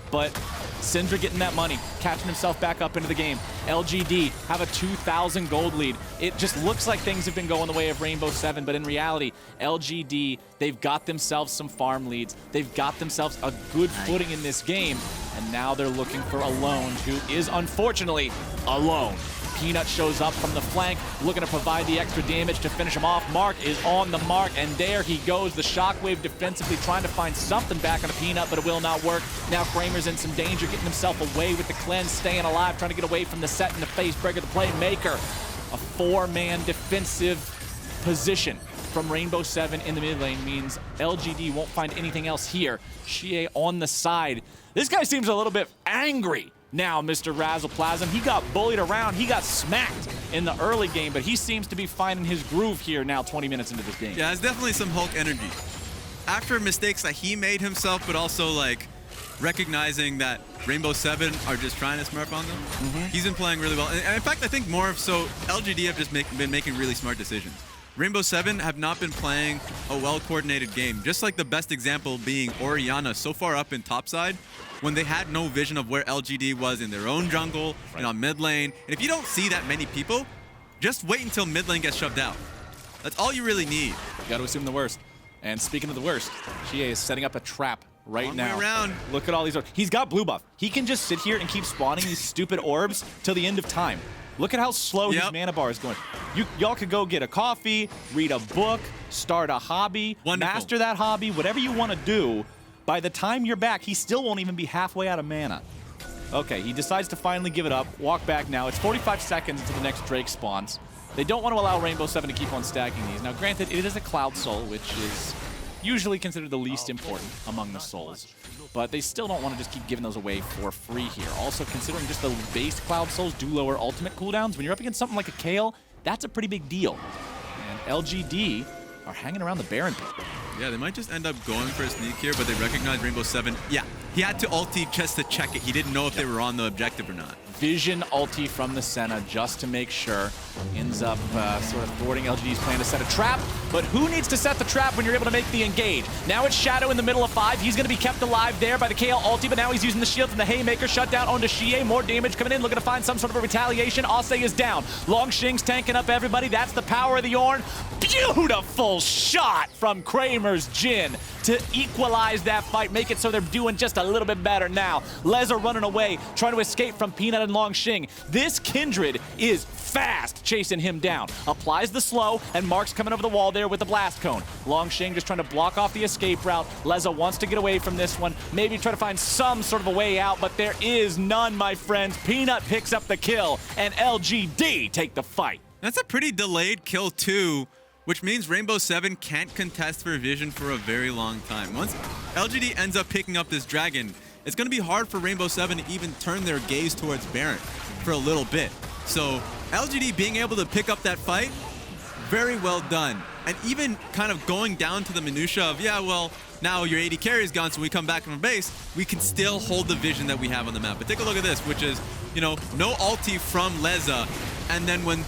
But Syndra getting that money, catching himself back up into the game. LGD have a 2,000 gold lead. It just looks like things have been going the way of Rainbow7, but in reality, LGD, they've got themselves some farm leads. They've got themselves a good footing in this game, and now they're looking for Alone, who is unfortunately alone. Peanut shows up from the flank, looking to provide the extra damage to finish him off. Mark is on the mark, and there he goes. The shockwave defensively trying to find something back on a Peanut, but it will not work. Now Kramer's in some danger, getting himself away with the cleanse, staying alive, trying to get away from the Sett in the face. Breaker the playmaker. A 4-man defensive position from Rainbow7 in the mid lane means LGD won't find anything else here. Xiye on the side. This guy seems a little bit angry now, Mr. Razzleplasm. He got bullied around. He got smacked in the early game, but he seems to be finding his groove here now 20 minutes into this game. Yeah, it's definitely some Hulk energy. After mistakes that he made himself, but also like recognizing that Rainbow7 are just trying to smurf on them. He's been playing really well. And in fact, I think more of so LGD have just been making really smart decisions. Rainbow7 have not been playing a well-coordinated game. Just like the best example being Orianna so far up in topside, when they had no vision of where LGD was in their own jungle and on mid lane. And if you don't see that many people, just wait until mid lane gets shoved out. That's all you really need. You got to assume the worst. And speaking of the worst, Xiye is setting up a trap right now. Long way around. Look at all these orbs. He's got blue buff. He can just sit here and keep spawning these stupid orbs till the end of time. Look at how slow his mana bar is going. Y'all could go get a coffee, read a book, start a hobby, master that hobby, whatever you want to do. By the time you're back, he still won't even be halfway out of mana. Okay, he decides to finally give it up, walk back now. It's 45 seconds until the next Drake spawns. They don't want to allow Rainbow7 to keep on stacking these. Now, granted, it is a Cloud Soul, which is usually considered the least important among the souls. But they still don't want to just keep giving those away for free here. Also, considering just the base Cloud Souls do lower ultimate cooldowns, when you're up against something like a Kayle, that's a pretty big deal. And LGD are hanging around the Baron pit. Yeah, they might just end up going for a sneak here, but they recognize Rainbow7. Yeah, he had to ulti just to check it. He didn't know if they were on the objective or not. Vision ulti from the Senna just to make sure. Ends up sort of thwarting LGD's plan to set a trap. But who needs to set the trap when you're able to make the engage? Now it's Shadow in the middle of 5. He's going to be kept alive there by the Kayle ulti, but now he's using the shield from the Haymaker. Shut down onto xiye. More damage coming in, looking to find some sort of a retaliation. Acce is down. Langx's tanking up everybody. That's the power of the Ornn. Beautiful shot from Kramer's Jhin to equalize that fight, make it so they're doing just a little bit better now. Leza running away, trying to escape from Peanut and Langx. This Kindred is fast chasing him down. Applies the slow, and Mark's coming over the wall there with the blast cone. Langx just trying to block off the escape route. Leza wants to get away from this one, maybe try to find some sort of a way out, but there is none, my friends. Peanut picks up the kill, and LGD take the fight. That's a pretty delayed kill too, which means Rainbow7 can't contest for Vision for a very long time. Once LGD ends up picking up this dragon, it's going to be hard for Rainbow7 to even turn their gaze towards Baron for a little bit. So LGD being able to pick up that fight, very well done. And even kind of going down to the minutia of, yeah, well, now your AD carry is gone, so we come back from base, we can still hold the vision that we have on the map. But take a look at this, which is, you know, no ulti from Leza. And then when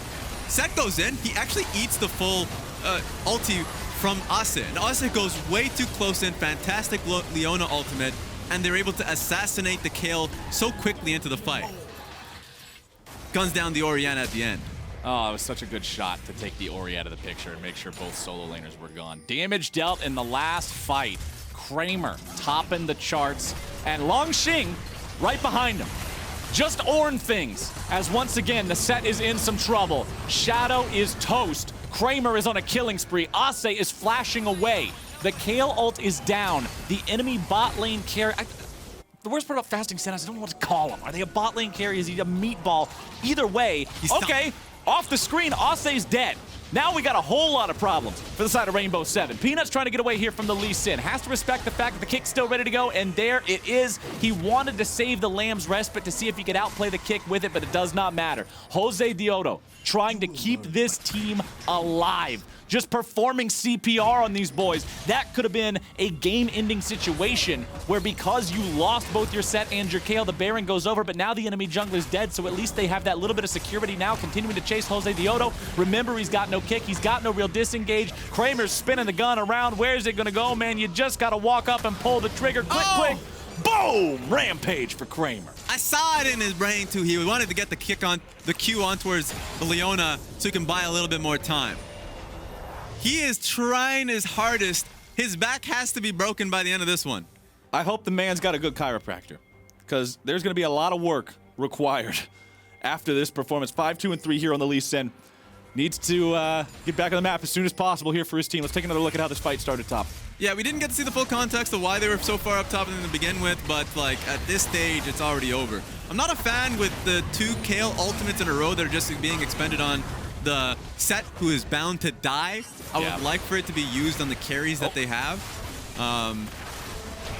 Sett goes in, he actually eats the full ulti from Acce. And Acce goes way too close in, fantastic Leona ultimate, and they're able to assassinate the Kayle so quickly into the fight. Guns down the Orianna at the end. Oh, it was such a good shot to take the Ori out of the picture and make sure both solo laners were gone. Damage dealt in the last fight. Kramer topping the charts, and Langx right behind him. Just Ornn things, as once again, the Sett is in some trouble. Shadow is toast. Kramer is on a killing spree. Acce is flashing away. The Kayle ult is down. The enemy bot lane carry... The worst part about fasting Senna is I don't know what to call him. Are they a bot lane carry? Is he a meatball? Either way, okay, off the screen, Acce's dead. Now we got a whole lot of problems for the side of Rainbow7. Peanut's trying to get away here from the Lee Sin. Has to respect the fact that the kick's still ready to go, and there it is. He wanted to save the Lamb's respite to see if he could outplay the kick with it, but it does not matter. Josedeodo trying to keep this team alive. Just performing CPR on these boys. That could have been a game-ending situation where because you lost both your Sett and your Kayle, the Baron goes over, but now the enemy jungler's dead, so at least they have that little bit of security now, continuing to chase Josedeodo. Remember, he's got no kick. He's got no real disengage. Kramer's spinning the gun around. Where's it going to go, man? You just got to walk up and pull the trigger. Quick. Boom! Rampage for Kramer. I saw it in his brain, too. He wanted to get the kick on, the Q on towards the Leona so he can buy a little bit more time. He is trying his hardest. His back has to be broken by the end of this one. I hope the man's got a good chiropractor, because there's going to be a lot of work required after this performance. 5-2-3 here on the Lee Sin. Needs to get back on the map as soon as possible here for his team. Let's take another look at how this fight started top. Yeah, we didn't get to see the full context of why they were so far up top to begin with, but like at this stage, it's already over. I'm not a fan with the 2 Kayle ultimates in a row that are just being expended on the Sett, who is bound to die. I would like for it to be used on the carries that they have.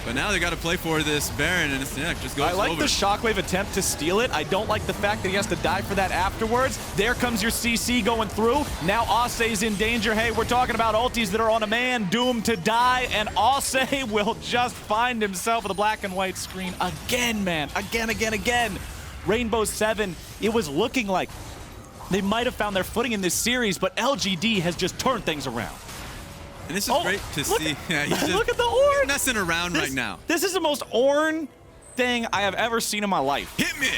But now they got to play for this Baron, and it's, just goes over. I like the Shockwave attempt to steal it. I don't like the fact that he has to die for that afterwards. There comes your CC going through. Now Acce's in danger. Hey, we're talking about ultis that are on a man doomed to die, and Acce will just find himself with a black and white screen again, man. Again. Rainbow7, it was looking like they might have found their footing in this series, but LGD has just turned things around. And this is great to see. Yeah, Look at the Ornn. He's messing around right now. This is the most Ornn thing I have ever seen in my life. Hit me!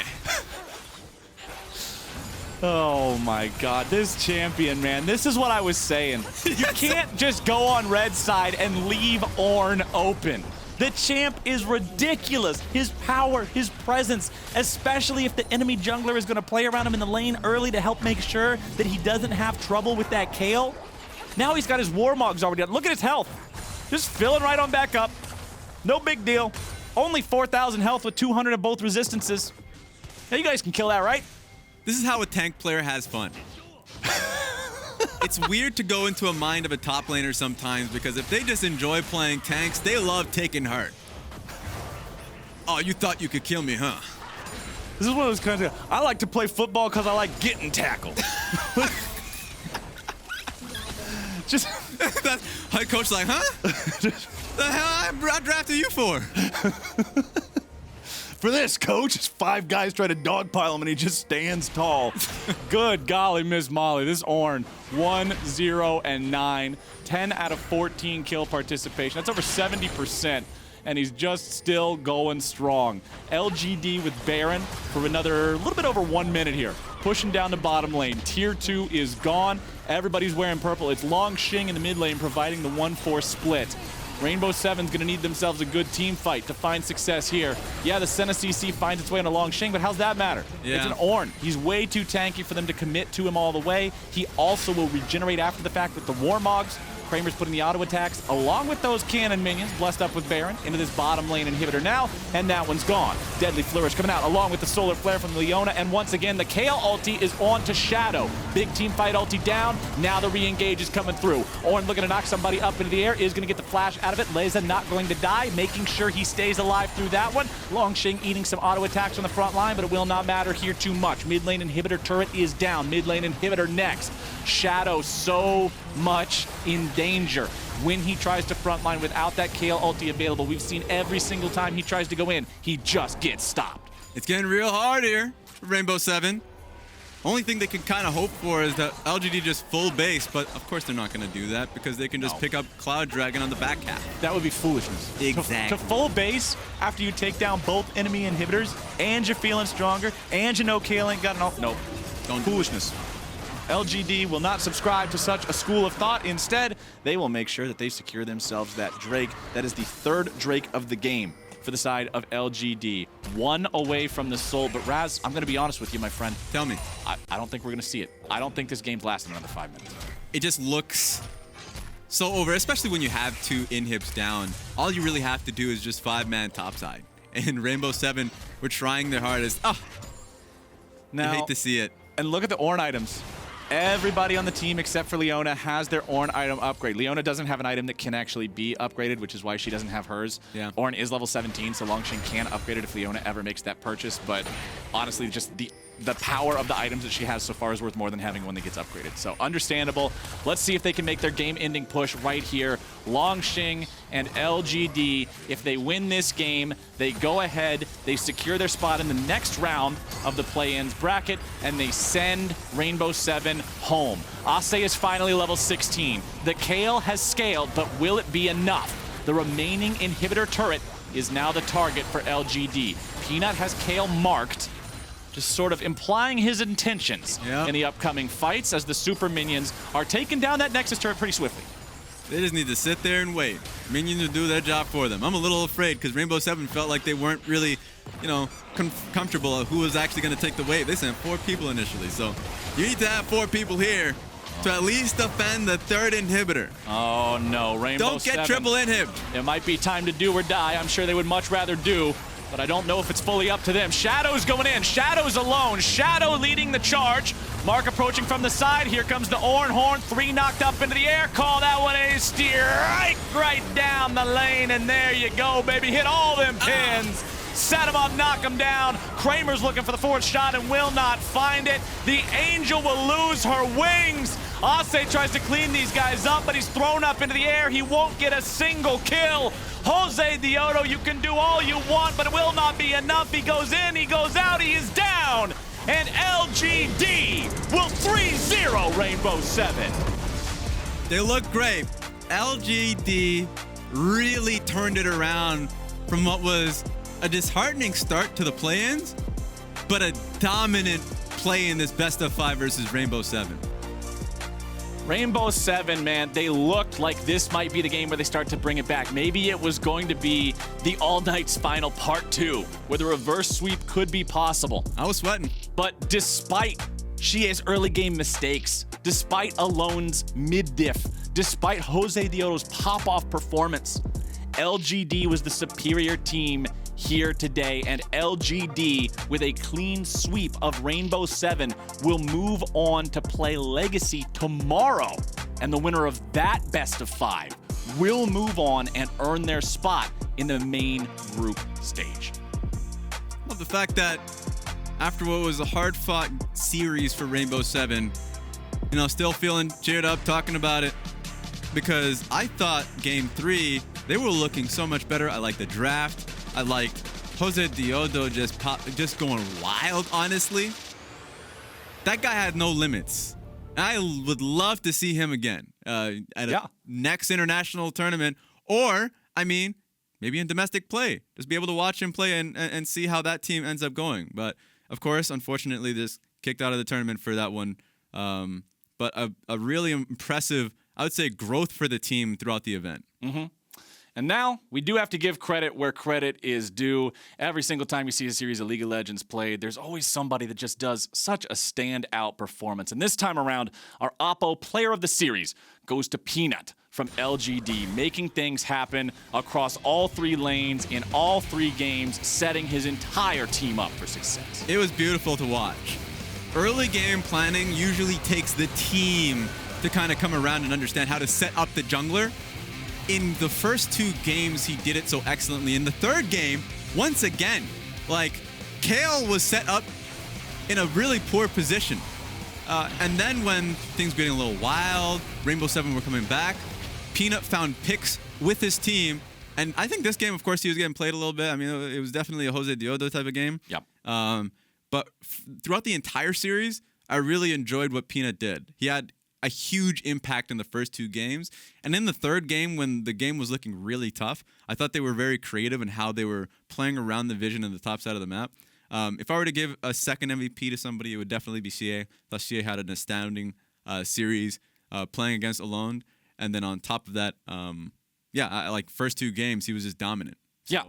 Oh my God, this champion, man. This is what I was saying. You can't just go on red side and leave Ornn open. The champ is ridiculous. His power, his presence, especially if the enemy jungler is going to play around him in the lane early to help make sure that he doesn't have trouble with that Kayle. Now he's got his Warmogs already done. Look at his health. Just filling right on back up. No big deal. Only 4,000 health with 200 of both resistances. Now you guys can kill that, right? This is how a tank player has fun. it's weird to go into a mind of a top laner sometimes, because if they just enjoy playing tanks, they love taking hurt. Oh, you thought you could kill me, huh? This is one of those kinds of, I like to play football because I like getting tackled. Just Head coach like, huh? The hell I drafted you for? For this, coach, it's 5 guys try to dogpile him and he just stands tall. Good golly, Miss Molly. This Ornn, 1-0-9, 10 out of 14 kill participation. That's over 70%. And he's just still going strong. LGD with Baron for another little bit over 1 minute here. Pushing down the bottom lane. Tier 2 is gone. Everybody's wearing purple. It's Langx in the mid lane providing the 1-4 split. Rainbow7's gonna need themselves a good team fight to find success here. Yeah, the Senna CC finds its way on a Langx, but how's that matter? Yeah. It's an Ornn. He's way too tanky for them to commit to him all the way. He also will regenerate after the fact with the Warmogs. Kramer's putting the auto attacks along with those cannon minions, blessed up with Baron, into this bottom lane inhibitor now, and that one's gone. Deadly Flourish coming out along with the Solar Flare from Leona, and once again, the Kayle ulti is on to Shadow. Big team fight ulti down, now the re-engage is coming through. Ornn looking to knock somebody up into the air, is gonna get the flash out of it. Leza not going to die, making sure he stays alive through that one. Langx eating some auto attacks on the front line, but it will not matter here too much. Mid lane inhibitor turret is down, mid lane inhibitor next. Shadow so much in danger when he tries to frontline without that Kayle ulti available. We've seen every single time he tries to go in, he just gets stopped. It's getting real hard here for Rainbow7. Only thing they can kind of hope for is that LGD just full base, but of course they're not going to do that because they can just pick up Cloud Dragon on the back half. That would be foolishness. Exactly. To full base after you take down both enemy inhibitors and you're feeling stronger and you know Kayle ain't got an ult. Nope. Don't Foolishness. LGD will not subscribe to such a school of thought. Instead, they will make sure that they secure themselves that Drake. That is the 3rd Drake of the game for the side of LGD. 1 away from the soul. But Raz, I'm going to be honest with you, my friend. Tell me. I don't think we're going to see it. I don't think this game's lasting another 5 minutes. It just looks so over, especially when you have 2 inhibs down. All you really have to do is just 5-man topside. And Rainbow7 were trying their hardest. Now, I hate to see it. And look at the Ornn items. Everybody on the team except for Leona has their Ornn item upgrade. Leona doesn't have an item that can actually be upgraded, which is why she doesn't have hers. Yeah. Ornn is level 17, so Langx can upgrade it if Leona ever makes that purchase. But honestly, just the power of the items that she has so far is worth more than having one that gets upgraded. So understandable. Let's see if they can make their game-ending push right here. Langx and LGD, if they win this game, they go ahead, they secure their spot in the next round of the play-ins bracket, and they send Rainbow7 home. Acce is finally level 16. The Kayle has scaled, but will it be enough? The remaining inhibitor turret is now the target for LGD. Peanut has Kayle marked, just sort of implying his intentions in the upcoming fights as the super minions are taking down that Nexus turret pretty swiftly. They just need to sit there and wait. Minions will do their job for them. I'm a little afraid because Rainbow7 felt like they weren't really, you know, comfortable of who was actually going to take the wave. They sent 4 people initially, so you need to have 4 people here to at least defend the 3rd inhibitor. Oh no, Rainbow7. Don't get triple inhib. It might be time to do or die. I'm sure they would much rather do, but I don't know if it's fully up to them. Shadow's going in. Shadow's alone. Shadow leading the charge. Mark approaching from the side. Here comes the Ornn horn. 3 knocked up into the air. Call that one a strike right down the lane. And there you go, baby. Hit all them pins. Set him up, knock him down. Kramer's looking for the 4th shot and will not find it. The Angel will lose her wings. Acce tries to clean these guys up, but he's thrown up into the air. He won't get a single kill. Josedeodo, you can do all you want, but it will not be enough. He goes in, he goes out, he is down. And LGD will 3-0 Rainbow7. They look great. LGD really turned it around from what was a disheartening start to the play-ins, but a dominant play in this best of 5 versus Rainbow7. Rainbow7, man, they looked like this might be the game where they start to bring it back. Maybe it was going to be the All Knight's final part 2, where the reverse sweep could be possible. I was sweating. But despite xiye's early game mistakes, despite Alone's mid-diff, despite Josedeodo's pop-off performance, LGD was the superior team here today, and LGD, with a clean sweep of Rainbow7, will move on to play Legacy tomorrow. And the winner of that best of 5 will move on and earn their spot in the main group stage. Well, the fact that after what was a hard-fought series for Rainbow7, you know, still feeling cheered up talking about it, because I thought Game 3, they were looking so much better. I liked the draft. I liked Josedeodo just going wild, honestly. That guy had no limits. I would love to see him again at a next international tournament, or, I mean, maybe in domestic play. Just be able to watch him play and see how that team ends up going. But, of course, unfortunately, just kicked out of the tournament for that one. But a really impressive, I would say, growth for the team throughout the event. Mm-hmm. And now we do have to give credit where credit is due. Every single time you see a series of League of Legends played, there's always somebody that just does such a standout performance. And this time around, our Oppo Player of the Series goes to Peanut from LGD, making things happen across all 3 lanes in all 3 games, setting his entire team up for success. It was beautiful to watch. Early game planning usually takes the team to kind of come around and understand how to set up the jungler. In the first 2 games, he did it so excellently. In the 3rd game, once again, like, Kayle was set up in a really poor position. And then when things were getting a little wild, Rainbow7 were coming back, Peanut found picks with his team. And I think this game, of course, he was getting played a little bit. I mean, it was definitely a Josedeodo type of game. Yep. But throughout the entire series, I really enjoyed what Peanut did. He had a huge impact in the first 2 games. And in the 3rd game, when the game was looking really tough, I thought they were very creative in how they were playing around the vision in the top side of the map. If I were to give a second MVP to somebody, it would definitely be xiye. I thought xiye had an astounding series playing against Alone. And then on top of that, like first 2 games, he was just dominant. So, yeah.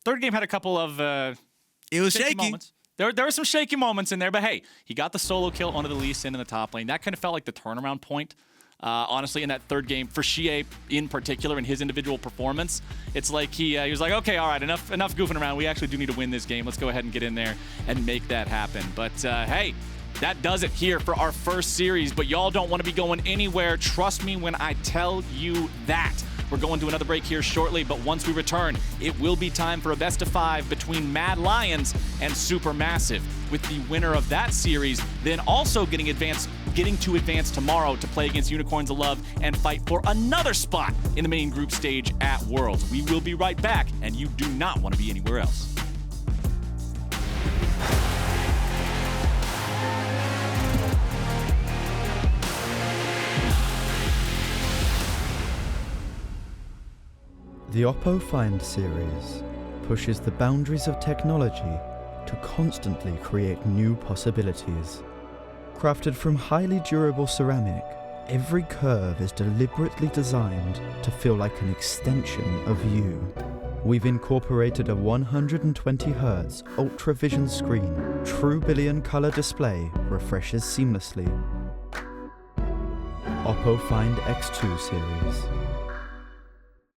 3rd game had a couple of it was shaky moments. There were some shaky moments in there, but hey, he got the solo kill onto the Lee Sin in the top lane. That kind of felt like the turnaround point, honestly, in that 3rd game for xiye in particular, in his individual performance. It's like he was like, okay, all right, enough goofing around. We actually do need to win this game. Let's go ahead and get in there and make that happen. But hey, that does it here for our first series, but y'all don't want to be going anywhere. Trust me when I tell you that. We're going to another break here shortly, but once we return, it will be time for a best of 5 between Mad Lions and Supermassive, with the winner of that series then also getting to advance tomorrow to play against Unicorns of Love and fight for another spot in the main group stage at Worlds. We will be right back, and you do not want to be anywhere else. The Oppo Find series pushes the boundaries of technology to constantly create new possibilities. Crafted from highly durable ceramic, every curve is deliberately designed to feel like an extension of you. We've incorporated a 120Hz Ultra Vision screen. True billion color display refreshes seamlessly. Oppo Find X2 series.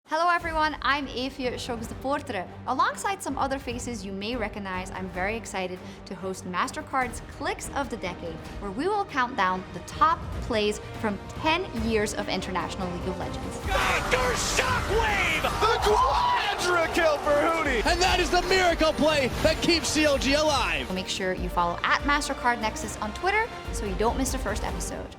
Hello everyone, I'm Evie Josedeodo. Alongside some other faces you may recognize, I'm very excited to host MasterCard's Clicks of the Decade, where we will count down the top plays from 10 years of international League of Legends. Doctor Shockwave! The quadra kill for Hootie! And that is the miracle play that keeps CLG alive! So make sure you follow @MasterCardNexus on Twitter so you don't miss the first episode.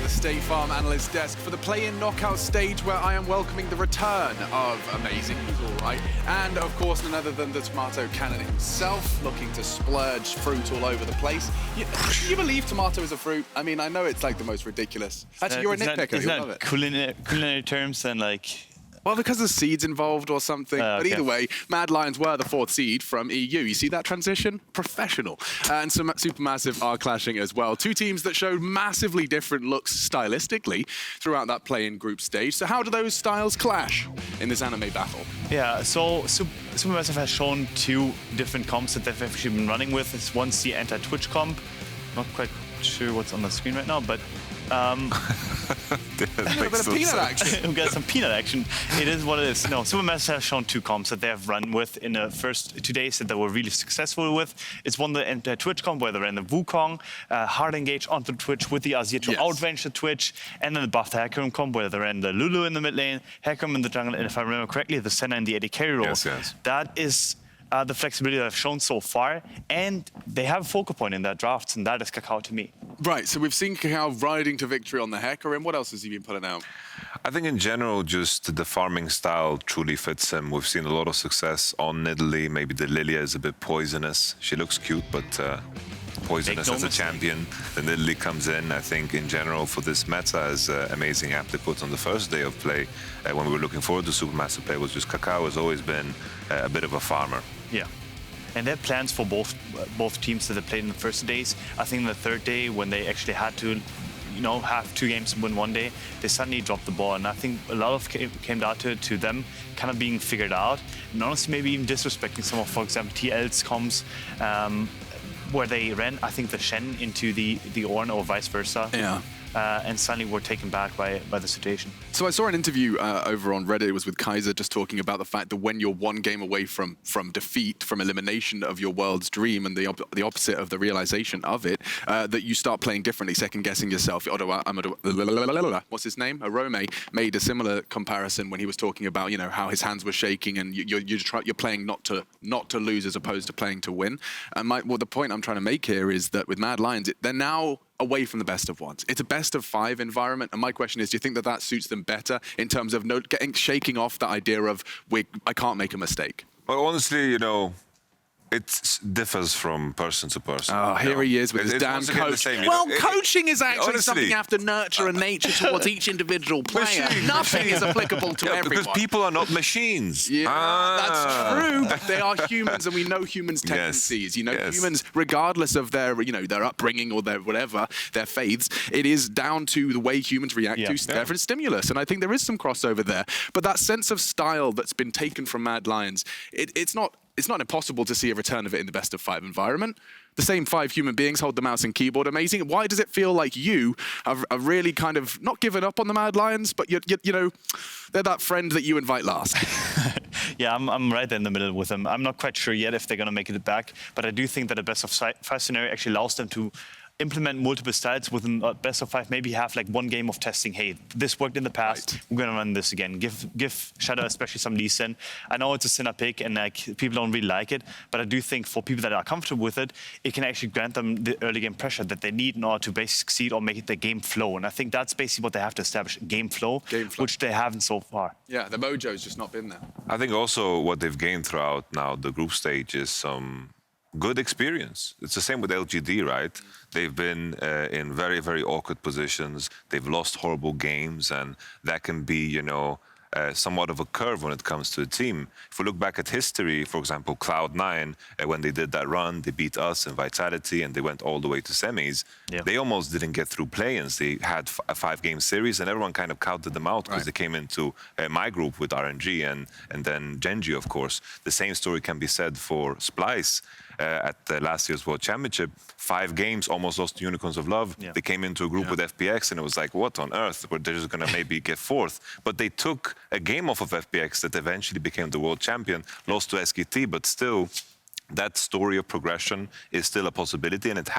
the State Farm Analyst Desk for the play-in knockout stage where I am welcoming the return of Amazing, he's all right, and of course none other than the Tomato Cannon himself, looking to splurge fruit all over the place. You believe tomato is a fruit? I mean, I know it's like the most ridiculous. Actually, you're a nitpicker, you love it. Culinary terms and like... Well, because there's seeds involved or something. But okay. either way, Mad Lions were the 4th seed from EU. You see that transition? Professional. And some Supermassive are clashing as well. Two teams that showed massively different looks stylistically throughout that play-in group stage. So how do those styles clash in this anime battle? Yeah, so Supermassive has shown 2 different comps that they've actually been running with. It's one's the anti-Twitch comp. Not quite sure what's on the screen right now, but... a bit of peanut action. We got some peanut action. It is what it is. No, Supermassive has shown 2 comps that they have run with in the first 2 days that they were really successful with. It's one the Twitch comp where they ran the Wukong, hard engage onto Twitch with the Azir to outrange the Twitch, and then the buffed Hecarim comp where they ran the Lulu in the mid lane, Hecarim in the jungle, and if I remember correctly, the Senna and the AD carry role. Yes. That is the flexibility that I've shown so far, and they have a focal point in their drafts, and that is Kakao to me. Right, so we've seen Kakao riding to victory on the Hecarim. What else has he been putting out? I think in general, just the farming style truly fits him. We've seen a lot of success on Nidalee. Maybe the Lilia is a bit poisonous. She looks cute, but poisonous as a champion. The Nidalee comes in, I think, in general, for this meta as amazing app they put on the first day of play. When we were looking forward to Supermassive play, was just Kakao has always been a bit of a farmer. Yeah. And they had plans for both teams that they played in the first days. I think the 3rd day, when they actually had to, have 2 games and win 1 day, they suddenly dropped the ball. And I think a lot of came down to them kind of being figured out, and honestly maybe even disrespecting some of, for example, TL's comms, where they ran, I think, the Shen into the Ornn or vice versa. Yeah. And suddenly were taken back by the situation. So I saw an interview over on Reddit. It was with Kaiser, just talking about the fact that when you're 1 game away from defeat, from elimination of your world's dream, and the opposite of the realization of it, that you start playing differently, second guessing yourself. What's his name? Arome made a similar comparison when he was talking about how his hands were shaking, and you're playing not to lose as opposed to playing to win. And the point I'm trying to make here is that with Mad Lions, they're now away from the best of ones. It's a best of 5 environment, and my question is, do you think that suits them better in terms of shaking off the idea of I can't make a mistake? Well, honestly, it differs from person to person. Oh, here he is with his damn coach. Coaching is actually something you have to nurture and nature towards each individual player. Nothing is applicable to everyone. Because people are not machines. Yeah, that's true. But they are humans, and we know humans' tendencies. Humans, regardless of their upbringing or their whatever, their faiths, it is down to the way humans react to different stimulus. And I think there is some crossover there. But that sense of style that's been taken from Mad Lions, it's not impossible to see a return of it in the best of 5 environment. The same 5 human beings hold the mouse and keyboard amazing. Why does it feel like you have really kind of not given up on the Mad Lions, but they're that friend that you invite last? Yeah, I'm right there in the middle with them. I'm not quite sure yet if they're going to make it back, but I do think that a best of 5 scenario actually allows them to implement multiple styles within a best of 5, maybe have like 1 game of testing. Hey, this worked in the past, we're gonna run this again. Give Shadow especially some Lee Sin. I know it's a Senna pick and people don't really like it, but I do think for people that are comfortable with it, it can actually grant them the early game pressure that they need in order to basically succeed or make it the game flow. And I think that's basically what they have to establish, game flow. Which they haven't so far. Yeah, the mojo's just not been there. I think also what they've gained throughout now the group stage is some good experience. It's the same with LGD, right? They've been in very, very awkward positions. They've lost horrible games, and that can be, somewhat of a curve when it comes to a team. If we look back at history, for example, Cloud9, when they did that run, they beat us in Vitality, and they went all the way to semis. Yeah. They almost didn't get through play-ins. They had a 5-game series, and everyone kind of counted them out because they came into my group with RNG and then Genji, of course. The same story can be said for Splice. At last year's World Championship, 5 games, almost lost to Unicorns of Love. Yeah. They came into a group with FPX, and it was like, what on earth? They're just going to maybe get 4th. But they took a game off of FPX that eventually became the world champion, lost to SKT, but still, that story of progression is still a possibility, and it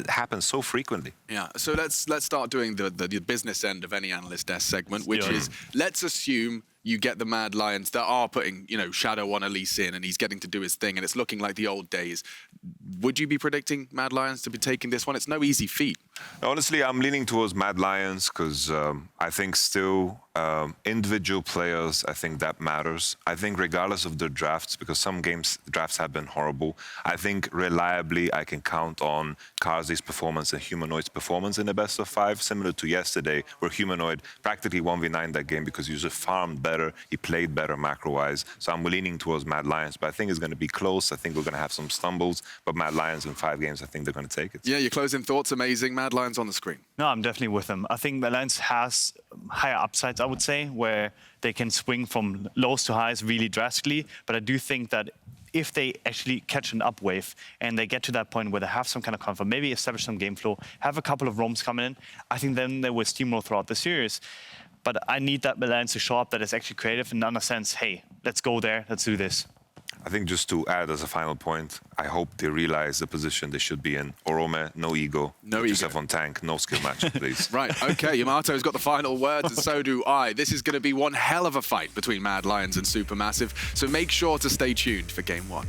happens so frequently. Yeah, so let's start doing the business end of any analyst desk segment, which is, let's assume you get the Mad Lions that are putting, Shadow on Elise in, and he's getting to do his thing, and it's looking like the old days. Would you be predicting Mad Lions to be taking this one? It's no easy feat. Honestly, I'm leaning towards Mad Lions because I think still individual players, I think that matters. I think regardless of the drafts, because some drafts have been horrible, I think reliably I can count on Karzi's performance and Humanoid's performance in the best of 5, similar to yesterday, where Humanoid practically 1v9 that game because he just farmed better, he played better macro-wise. So I'm leaning towards Mad Lions, but I think it's going to be close. I think we're going to have some stumbles, but Mad Lions in 5 games, I think they're going to take it. Yeah, your closing thoughts, amazing. Mad Lions on the screen. No, I'm definitely with them. I think Mad Lions has higher upsides, I would say, where they can swing from lows to highs really drastically. But I do think that if they actually catch an up wave and they get to that point where they have some kind of comfort, maybe establish some game flow, have a couple of roams coming in, I think then they will steamroll throughout the series. But I need that balance to show up that is actually creative and understands, hey, let's go there, let's do this. I think just to add as a final point, I hope they realize the position they should be in. Orome, no ego. No just ego. have on tank, no skill match, please. Right, okay, Yamato's got the final words, and so do I. This is going to be one hell of a fight between Mad Lions and Supermassive, so make sure to stay tuned for Game 1.